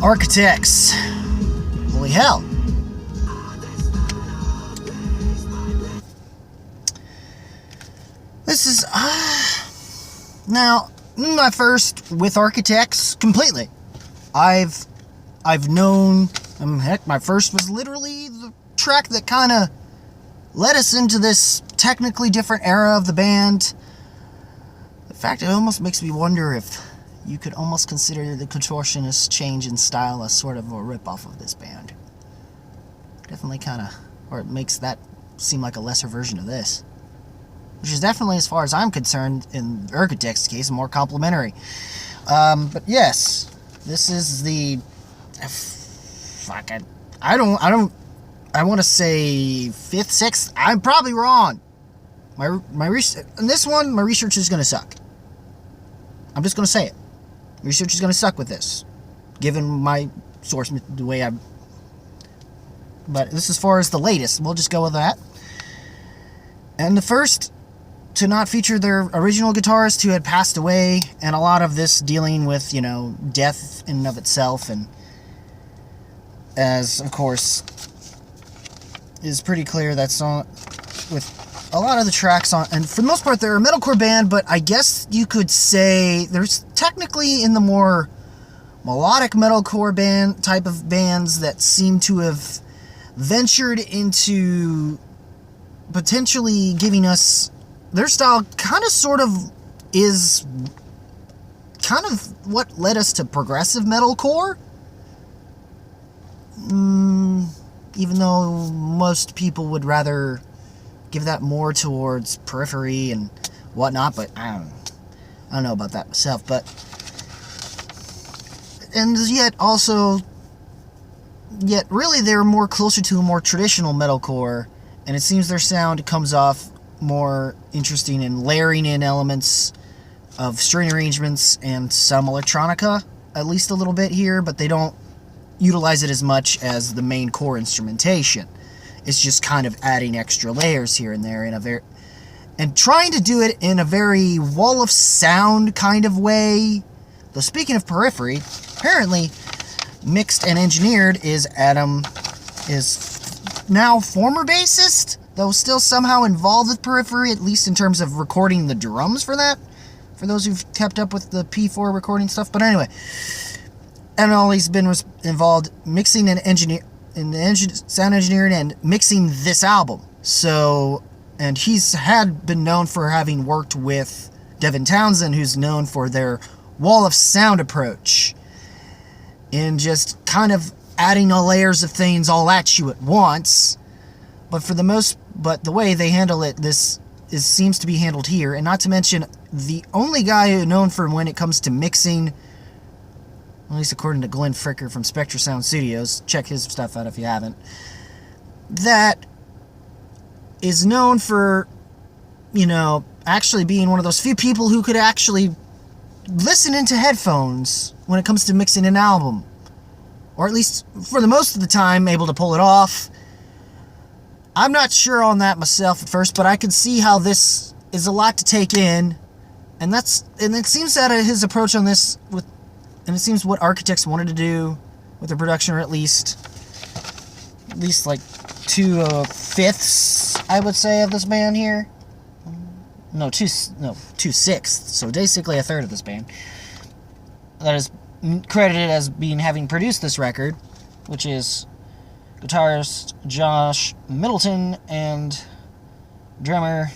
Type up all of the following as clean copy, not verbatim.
Architects. Holy hell. This is, now, my first with Architects completely. I've known, heck, my first was literally the track that kind of led us into this technically different era of the band. In fact, it almost makes me wonder if you could almost consider the Contortionist change in style as sort of a ripoff of this band. Definitely kind of, or it makes that seem like a lesser version of this. Which is definitely, as far as I'm concerned, in Architect's case, more complimentary. But yes, this is the, I want to say 5th, 6th. I'm probably wrong. My research, in this one, my research is going to suck. I'm just going to say it. Research is going to suck with this, given my source, the way I. But this is as far as the latest. We'll just go with that. And the first to not feature their original guitarist, who had passed away, and a lot of this dealing with, you know, death in and of itself, and as of course is pretty clear, that song with a lot of the tracks on, and for the most part they're a metalcore band, but I guess you could say there's technically in the more melodic metalcore band type of bands that seem to have ventured into potentially giving us their style. Kind of sort of is kind of what led us to progressive metalcore, even though most people would rather give that more towards Periphery and whatnot, but I don't know about that myself. But and yet really they're more closer to a more traditional metalcore, and it seems their sound comes off more interesting in layering in elements of string arrangements and some electronica, at least a little bit here, but they don't utilize it as much as the main core instrumentation. It's just kind of adding extra layers here and there and trying to do it in a very wall of sound kind of way. Though speaking of Periphery, apparently mixed and engineered is Adam, is now former bassist, though still somehow involved with Periphery, at least in terms of recording the drums for that, for those who've kept up with the P4 recording stuff. But anyway, and all he's been was involved mixing and sound engineering and mixing this album. So, and he's had been known for having worked with Devin Townsend, who's known for their wall of sound approach, in just kind of adding all layers of things all at you at once. But the way they handle it, seems to be handled here. And not to mention, the only guy who known for when it comes to mixing, at least according to Glenn Fricker from Spectra Sound Studios, check his stuff out if you haven't, that is known for, you know, actually being one of those few people who could actually listen into headphones when it comes to mixing an album. Or at least, for the most of the time, able to pull it off. I'm not sure on that myself at first, but I can see how this is a lot to take in. And it seems that his approach on this, and it seems what Architects wanted to do with the production, or at least like 2/5, I would say, of this band here. No, 2/6. So basically a third of this band that is credited as having produced this record, which is guitarist Josh Middleton and drummer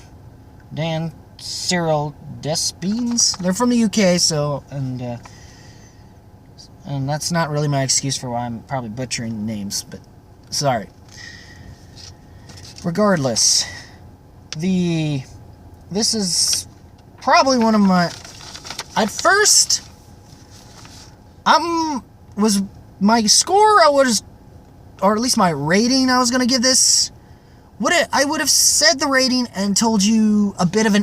Dan Cyril Despines. They're from the UK, so and that's not really my excuse for why I'm probably butchering names, but sorry. Regardless, this is probably one of my, at first, was my score, or at least my rating I was going to give this, I would have said the rating and told you a bit of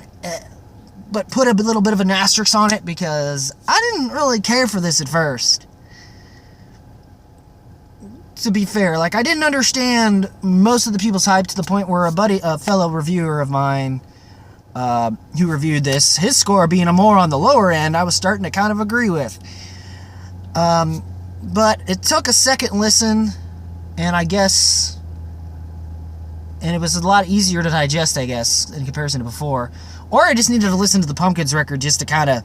but put a little bit of an asterisk on it, because I didn't really care for this at first. To be fair, like, I didn't understand most of the people's hype, to the point where a fellow reviewer of mine, who reviewed this, his score being more on the lower end, I was starting to kind of agree with. But it took a second listen, and I guess, and it was a lot easier to digest, I guess, in comparison to before. Or I just needed to listen to the Pumpkins record just to kind of,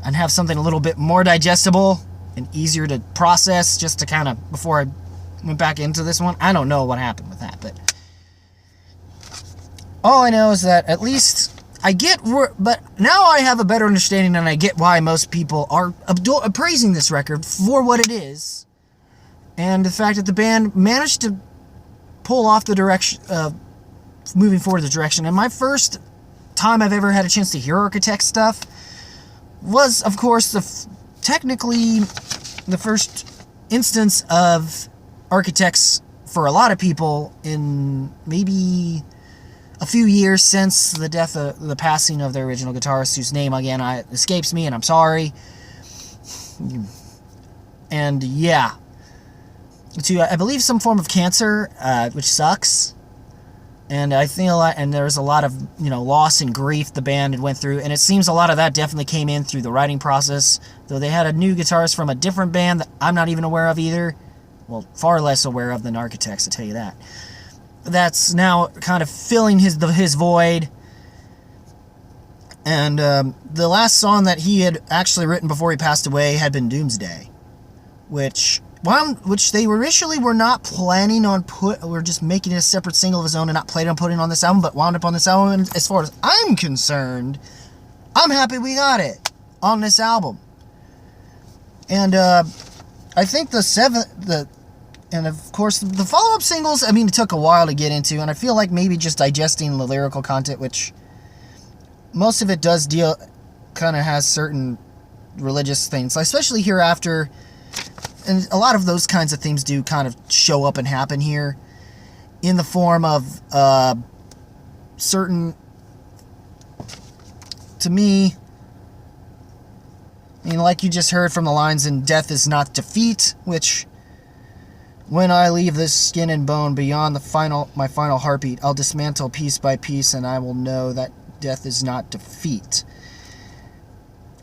and have something a little bit more digestible and easier to process, just to kind of, before I went back into this one. I don't know what happened with that, but all I know is that at least I get, but now I have a better understanding, and I get why most people are praising this record for what it is, and the fact that the band managed to pull off the direction, moving forward the direction. And my first time I've ever had a chance to hear Architects stuff was, of course, technically the first instance of Architects for a lot of people in maybe a few years since the passing of their original guitarist, whose name again escapes me, and I'm sorry. And yeah, to I believe some form of cancer, which sucks. And I feel and there's a lot of loss and grief the band had went through, and it seems a lot of that definitely came in through the writing process. Though they had a new guitarist from a different band that I'm not even aware of either. Well, far less aware of than Architects, to tell you that. That's now kind of filling his void. And the last song that he had actually written before he passed away had been Doomsday, which they initially were not planning on were just making it a separate single of his own and not planning on putting on this album, but wound up on this album. And as far as I'm concerned, I'm happy we got it on this album. And I think and of course, the follow-up singles, I mean, it took a while to get into, and I feel like maybe just digesting the lyrical content, which most of it does kind of has certain religious things, especially Hereafter, and a lot of those kinds of themes do kind of show up and happen here in the form of certain, to me, I mean, like you just heard from the lines in Death Is Not Defeat, which, when I leave this skin and bone beyond my final heartbeat, I'll dismantle piece by piece, and I will know that death is not defeat.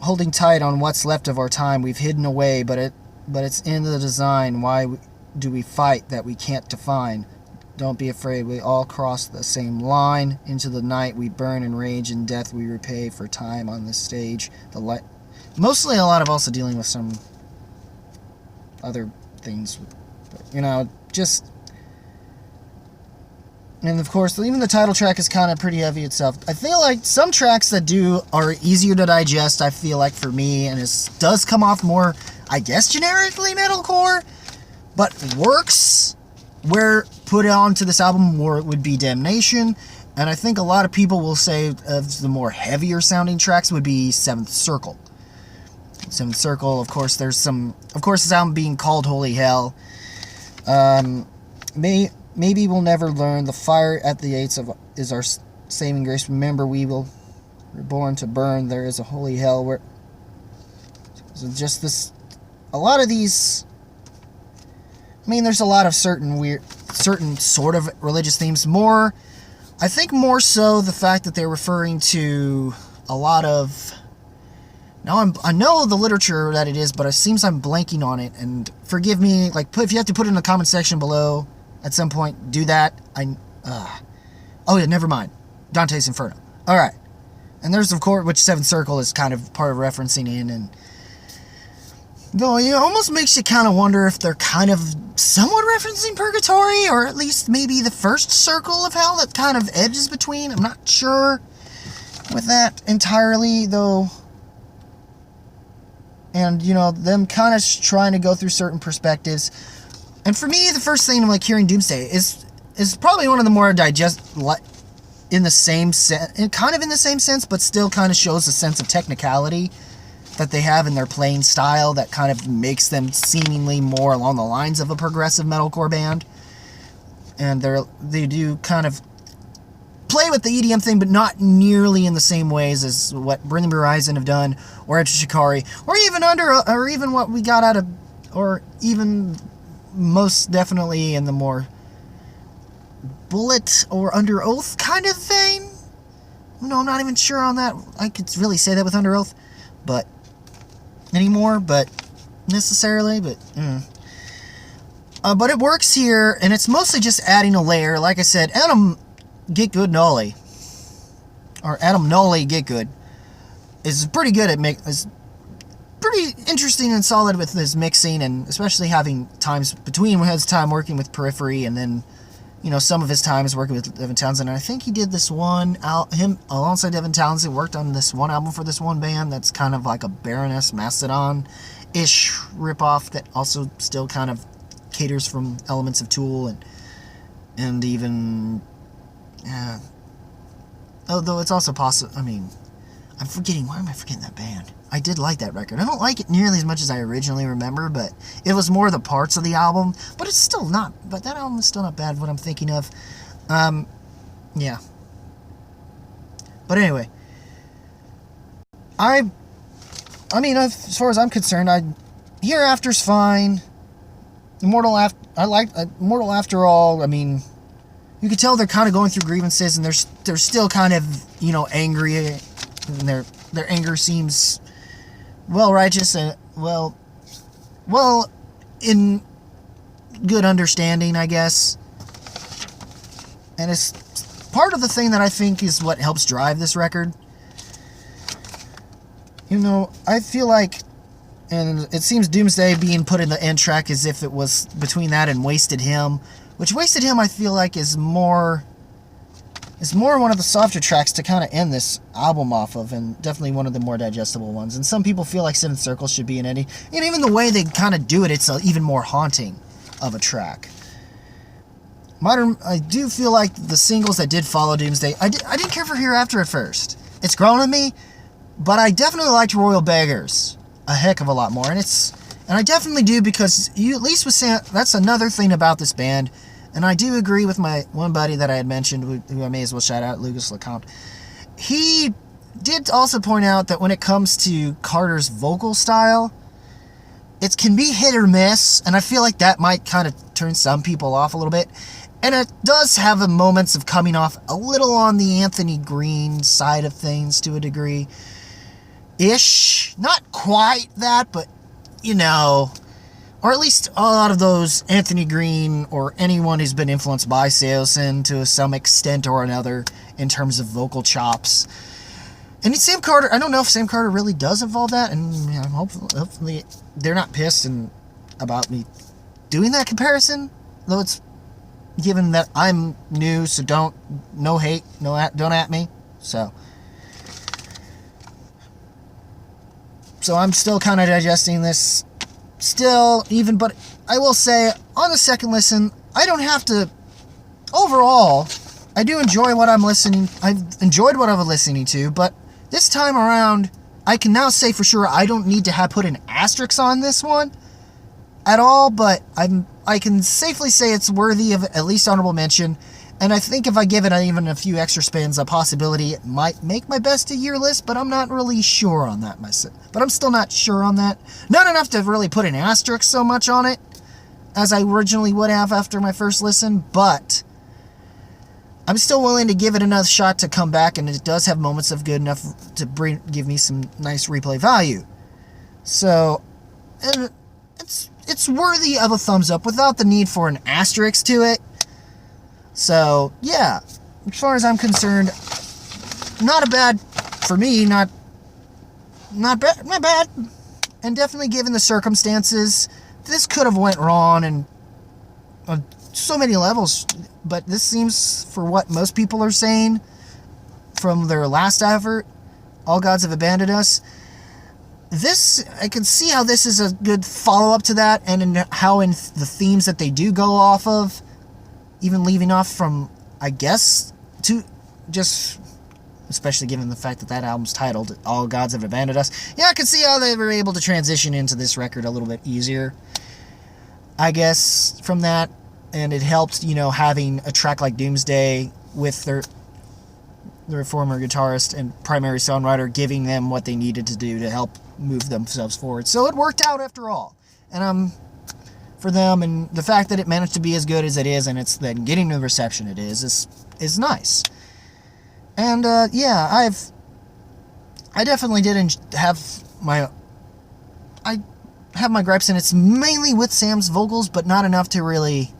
Holding tight on what's left of our time we've hidden away, but it's in the design. Why do we fight that we can't define? Don't be afraid, we all cross the same line. Into the night we burn in rage, and death we repay for time on this stage. Mostly a lot of also dealing with some other things. Just... And of course, even the title track is kind of pretty heavy itself. I feel like some tracks that are easier to digest, I feel like, for me, and it does come off more, I guess, generically metalcore, but works where put onto this album would be Damnation. And I think a lot of people will say of the more heavier sounding tracks would be Seventh Circle. Seventh Circle, of course, this album being called Holy Hell. Maybe we'll never learn. The fire at the gates is our saving grace. Remember, we're born to burn. There is a holy hell where... So just this... A lot of these... I mean, there's a lot of certain sort of religious themes. I think more so the fact that they're referring to a lot of... Now, I know the literature that it is, but it seems I'm blanking on it. And forgive me, if you have to put it in the comment section below at some point, do that. Oh yeah, never mind. Dante's Inferno. Alright. And there's, of course, which Seventh Circle is kind of part of referencing in. And though it almost makes you kind of wonder if they're kind of somewhat referencing Purgatory, or at least maybe the first circle of hell that kind of edges between. I'm not sure with that entirely, though. And, them kind of trying to go through certain perspectives. And for me, the first thing I'm hearing Doomsday is probably one of the more in the same sense, kind of in the same sense, but still kind of shows a sense of technicality that they have in their playing style that kind of makes them seemingly more along the lines of a progressive metalcore band. And they do kind of play with the EDM thing, but not nearly in the same ways as what Bring Me Horizon have done, or Enter Shikari, or even what we got out of, or even most definitely in the more Bullet or Under Oath kind of thing. No, I'm not even sure on that. I could really say that with Under Oath, but anymore. But necessarily, but but it works here, and it's mostly just adding a layer. Like I said, Adam Gitgood-Nolly, or Adam Nolly Gitgood, is pretty good at is pretty interesting and solid with his mixing, and especially having times between his time working with Periphery and then, you know, some of his time is working with Devin Townsend. And I think he did this one him alongside Devin Townsend worked on this one album for this one band that's kind of like a Baroness Mastodon-ish ripoff that also still kind of caters from elements of Tool and even although it's also possible. I mean, why am I forgetting that band? I did like that record. I don't like it nearly as much as I originally remember, but it was more the parts of the album. But it's still not. But that album is still not bad. What I'm thinking of, yeah. But anyway, I mean, as far as I'm concerned, Hereafter's fine. Immortal After All. I mean, you can tell they're kind of going through grievances, and they're still kind of, you know, angry, and their anger seems well righteous and well in good understanding, I guess. And it's part of the thing that I think is what helps drive this record. You know, I feel like, and it seems Doomsday being put in the end track as if it was between that and Wasted Him, which Wasted Him I feel like is more one of the softer tracks to kind of end this album off of, and definitely one of the more digestible ones. And some people feel like Seventh Circle should be an ending, and even the way they kind of do it, it's even more haunting of a track. I do feel like the singles that did follow Doomsday, I didn't care for Hereafter at first. It's grown on me, but I definitely liked Royal Beggars a heck of a lot more, and I definitely do, because at least with Sam, that's another thing about this band. And I do agree with my one buddy that I had mentioned, who I may as well shout out, Lucas LeCompte. He did also point out that when it comes to Carter's vocal style, it can be hit or miss, and I feel like that might kind of turn some people off a little bit. And it does have the moments of coming off a little on the Anthony Green side of things to a degree. Not quite that, but, you know, or at least a lot of those Anthony Green or anyone who's been influenced by Saosin to some extent or another in terms of vocal chops. And Sam Carter, I don't know if Sam Carter really does involve that, and hopefully they're not pissed about me doing that comparison, though it's given that I'm new, so no hate, don't at me, so I'm still kind of digesting this. But I will say, on the second listen, I don't have to, overall, I do enjoy what I'm listening, I've enjoyed what I'm listening to, but this time around, I can now say for sure I don't need to put an asterisk on this one at all, but I can safely say it's worthy of at least honorable mention, and I think if I give it even a few extra spins, a possibility it might make my best of year list, but I'm not really sure on that myself. But I'm still not sure on that. Not enough to really put an asterisk so much on it as I originally would have after my first listen, but I'm still willing to give it another shot to come back, and it does have moments of good enough to give me some nice replay value. So, and it's worthy of a thumbs up without the need for an asterisk to it. So, yeah, as far as I'm concerned, not a bad, for me, not bad, and definitely given the circumstances, this could have went wrong and on so many levels, but this seems, for what most people are saying from their last effort, All Gods Have Abandoned Us, I can see how this is a good follow-up to that, and in the themes that they do go off of, even leaving off from, I guess, especially given the fact that album's titled All Gods Have Abandoned Us. Yeah, I can see how they were able to transition into this record a little bit easier, I guess, from that. And it helped, having a track like Doomsday with their former guitarist and primary songwriter giving them what they needed to do to help move themselves forward. So it worked out after all. And for them, and the fact that it managed to be as good as it is, and it's then getting the reception it is nice. And I definitely did have have my gripes, and it's mainly with Sam's vocals, but not enough to really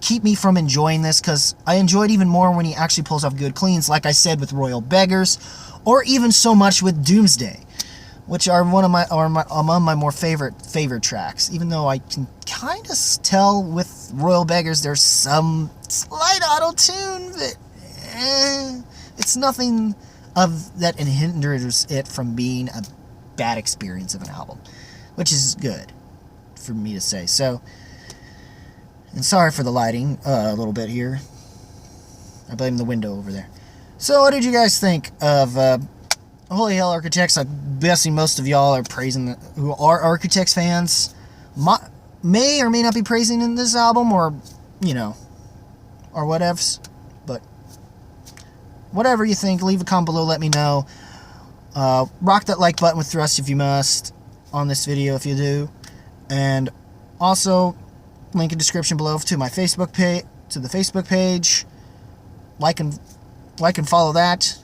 keep me from enjoying this, because I enjoy it even more when he actually pulls off good cleans, like I said with Royal Beggars, or even so much with Doomsday, which are among my more favorite tracks. Even though I can kind of tell with Royal Beggars there's some slight auto-tune, but it's nothing of that hinders it from being a bad experience of an album, which is good for me to say. So, and sorry for the lighting a little bit here. I blame the window over there. So what did you guys think of Holy Hell Architects? I'm guessing most of y'all are praising who are Architects fans may or may not be praising in this album, or you know, or whatevs. But whatever you think, leave a comment below, let me know. Rock that like button with thrust if you must on this video if you do, and also link in description below to my Facebook page, to the Facebook page. Like and follow that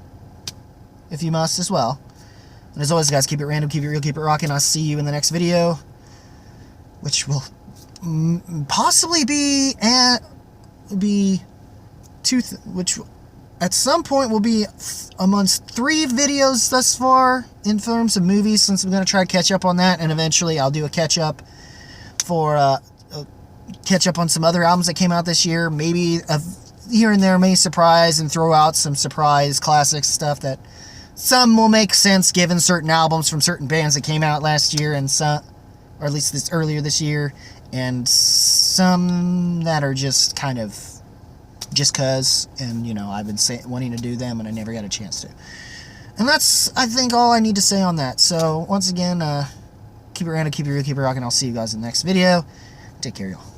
if you must as well. And as always, guys, keep it random, keep it real, keep it rocking. I'll see you in the next video, which will possibly be which at some point will be amongst 3 videos thus far in terms of movies, since I'm going to try to catch up on that, and eventually I'll do a catch up for catch up on some other albums that came out this year. Maybe here and there may surprise and throw out some surprise classic stuff that some will make sense given certain albums from certain bands that came out last year, and some, or at least earlier this year, and some that are just kind of just cause, and you know, I've been wanting to do them and I never got a chance to. And that's, I think, all I need to say on that. So once again, keep it random, keep it real, keep it rocking. I'll see you guys in the next video. Take care, y'all.